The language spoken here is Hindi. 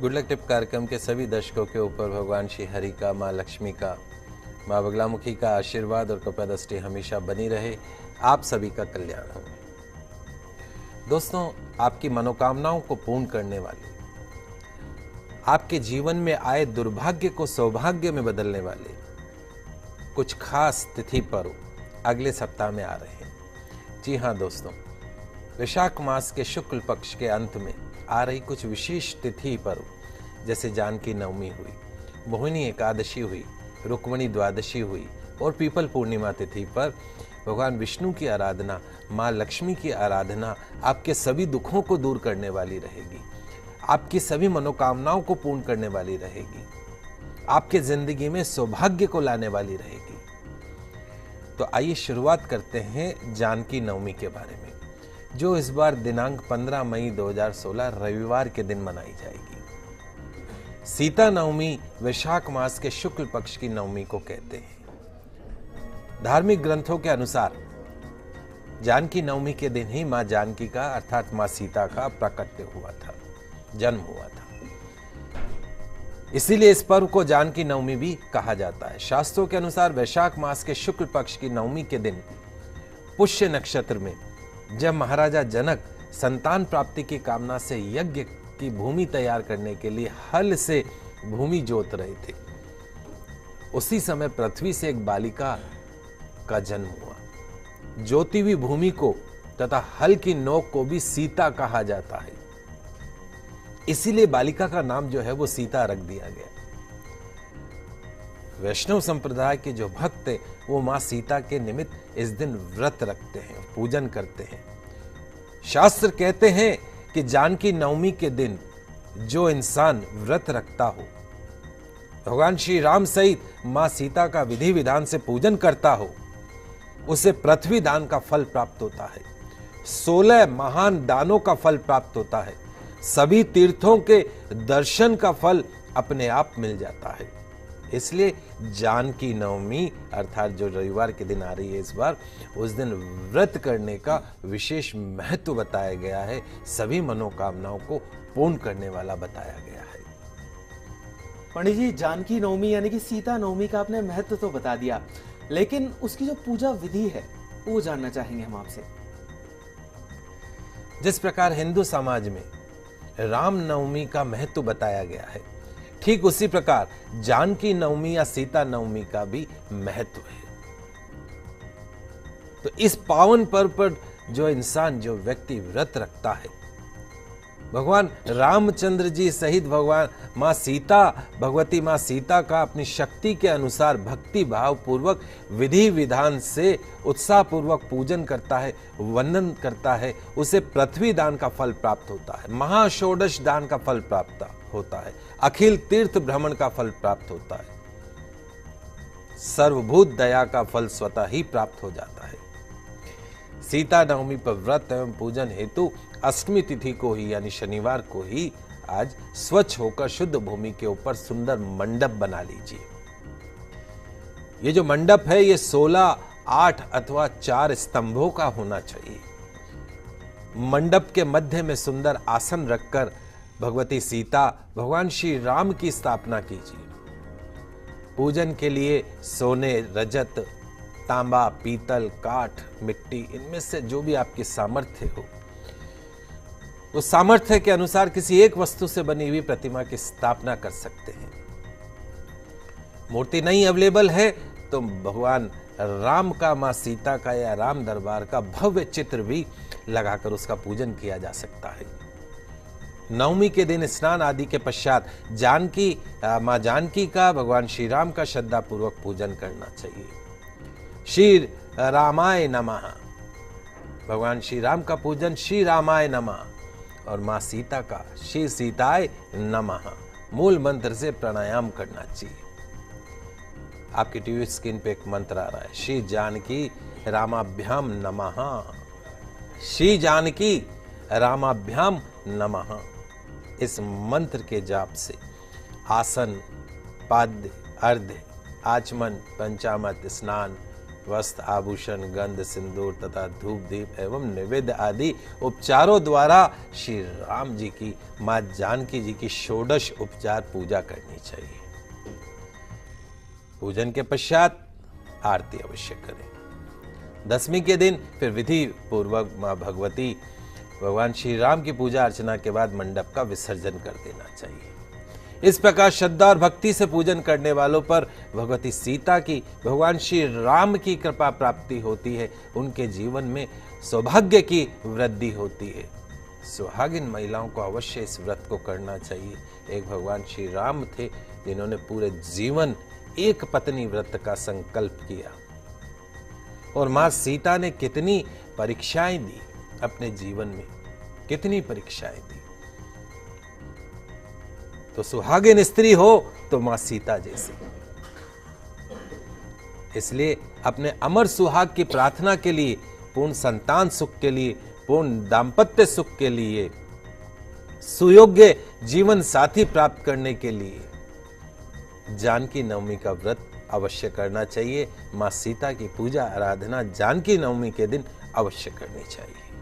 गुड लक टिप कार्यक्रम के सभी दर्शकों के ऊपर भगवान श्री हरि का, माँ लक्ष्मी का, माँ बगलामुखी का आशीर्वाद और कृपा दृष्टि हमेशा बनी रहे। आप सभी का कल्याण हो। दोस्तों, आपकी मनोकामनाओं को पूर्ण करने वाले, आपके जीवन में आए दुर्भाग्य को सौभाग्य में बदलने वाले कुछ खास तिथि पर्व अगले सप्ताह में आ रहे हैं। जी हाँ दोस्तों, वैशाख मास के शुक्ल पक्ष के अंत में आ रही कुछ विशेष तिथि पर्व, जैसे जानकी नवमी हुई, मोहिनी एकादशी हुई, रुक्मिणी द्वादशी हुई और पीपल पूर्णिमा तिथि पर भगवान विष्णु की आराधना, माँ लक्ष्मी की आराधना आपके सभी दुखों को दूर करने वाली रहेगी, आपकी सभी मनोकामनाओं को पूर्ण करने वाली रहेगी, आपके जिंदगी में सौभाग्य को लाने वाली रहेगी। तो आइए शुरुआत करते हैं जानकी नवमी के बारे में, जो इस बार दिनांक 15 मई 2016 रविवार के दिन मनाई जाएगी। सीता नवमी वैशाख मास के शुक्ल पक्ष की नवमी को कहते हैं। धार्मिक ग्रंथों के अनुसार जानकी नवमी के दिन ही मां जानकी का अर्थात मां सीता का प्राकट्य हुआ था, जन्म हुआ था। इसीलिए इस पर्व को जानकी नवमी भी कहा जाता है। शास्त्रों के अनुसार वैशाख मास के शुक्ल पक्ष की नवमी के दिन पुष्य नक्षत्र में जब महाराजा जनक संतान प्राप्ति की कामना से यज्ञ की भूमि तैयार करने के लिए हल से भूमि जोत रहे थे, उसी समय पृथ्वी से एक बालिका का जन्म हुआ। जोती हुई भूमि को तथा हल की नोक को भी सीता कहा जाता है, इसीलिए बालिका का नाम जो है वो सीता रख दिया गया। वैष्णव संप्रदाय के जो भक्त हैं वो मां सीता के निमित्त इस दिन व्रत रखते हैं, पूजन करते हैं। शास्त्र कहते हैं कि जानकी नवमी के दिन जो इंसान व्रत रखता हो, भगवान श्री राम सहित मां सीता का विधि विधान से पूजन करता हो, उसे पृथ्वी दान का फल प्राप्त होता है, 16 महान दानों का फल प्राप्त होता है, सभी तीर्थों के दर्शन का फल अपने आप मिल जाता है। इसलिए जानकी नवमी अर्थात जो रविवार के दिन आ रही है इस बार, उस दिन व्रत करने का विशेष महत्व बताया गया है, सभी मनोकामनाओं को पूर्ण करने वाला बताया गया है। पंडित जी, जानकी नवमी यानी कि सीता नवमी का आपने महत्व तो बता दिया, लेकिन उसकी जो पूजा विधि है वो जानना चाहेंगे हम आपसे। जिस प्रकार हिंदू समाज में राम नवमी का महत्व बताया गया है, ठीक उसी प्रकार जानकी नवमी या सीता नवमी का भी महत्व है। तो इस पावन पर्व पर जो इंसान, जो व्यक्ति व्रत रखता है, भगवान रामचंद्र जी सहित भगवान मां सीता, भगवती मां सीता का अपनी शक्ति के अनुसार भक्ति भाव पूर्वक विधि विधान से उत्साह पूर्वक पूजन करता है, वंदन करता है, उसे पृथ्वी दान का फल प्राप्त होता है, महाषोडश दान का फल प्राप्त होता है, अखिल तीर्थ भ्रमण का फल प्राप्त होता है, सर्वभूत दया का फल स्वतः ही प्राप्त हो जाता है। सीता नवमी पर व्रत एवं पूजन हेतु अष्टमी तिथि को ही यानी शनिवार को ही आज स्वच्छ होकर शुद्ध भूमि के ऊपर सुंदर मंडप बना लीजिए। ये जो मंडप है ये 16, 8 अथवा 4 स्तंभों का होना चाहिए। मंडप के मध्य में सुंदर आसन रखकर भगवती सीता, भगवान श्री राम की स्थापना कीजिए। पूजन के लिए सोने, रजत, तांबा, पीतल, काठ, मिट्टी, इनमें से जो भी आपकी सामर्थ्य हो, उस सामर्थ्य के अनुसार किसी एक वस्तु से बनी हुई प्रतिमा की स्थापना कर सकते हैं। मूर्ति नहीं अवेलेबल है तो भगवान राम का, मां सीता का या राम दरबार का भव्य चित्र भी लगाकर उसका पूजन किया जा सकता है। नवमी के दिन स्नान आदि के पश्चात मां जानकी का, भगवान श्री राम का श्रद्धा पूर्वक पूजन करना चाहिए। श्री रामाय नमः, भगवान श्री राम का पूजन श्री रामाय नमः, और मां सीता का श्री सीताय नमः मूल मंत्र से प्राणायाम करना चाहिए। आपकी टीवी स्क्रीन पे एक मंत्र आ रहा है, श्री जानकी रामाभ्याम नमः, श्री जानकी रामाभ्याम नमः। इस मंत्र के जाप से आसन, पाद्य, अर्घ्य, आचमन, पंचामृत, स्नान वस्त्र आभूषण गंध सिंदूर तथा धूप दीप एवं निवेद्य आदि उपचारों द्वारा श्री राम जी की मां जानकी जी की षोडश उपचार पूजा करनी चाहिए। पूजन के पश्चात आरती अवश्य करें। दशमी के दिन फिर विधि पूर्वक मां भगवती भगवान श्री राम की पूजा अर्चना के बाद मंडप का विसर्जन कर देना चाहिए। इस प्रकार श्रद्धा और भक्ति से पूजन करने वालों पर भगवती सीता की भगवान श्री राम की कृपा प्राप्ति होती है, उनके जीवन में सौभाग्य की वृद्धि होती है। सुहागिन महिलाओं को अवश्य इस व्रत को करना चाहिए। एक भगवान श्री राम थे जिन्होंने पूरे जीवन एक पत्नी व्रत का संकल्प किया, और मां सीता ने कितनी परीक्षाएं दी अपने जीवन में, कितनी परीक्षाएं दी। तो सुहागिन स्त्री हो तो मां सीता जैसी। इसलिए अपने अमर सुहाग की प्रार्थना के लिए, पूर्ण संतान सुख के लिए, पूर्ण दाम्पत्य सुख के लिए, सुयोग्य जीवन साथी प्राप्त करने के लिए जानकी नवमी का व्रत अवश्य करना चाहिए। मां सीता की पूजा आराधना जानकी नवमी के दिन अवश्य करनी चाहिए।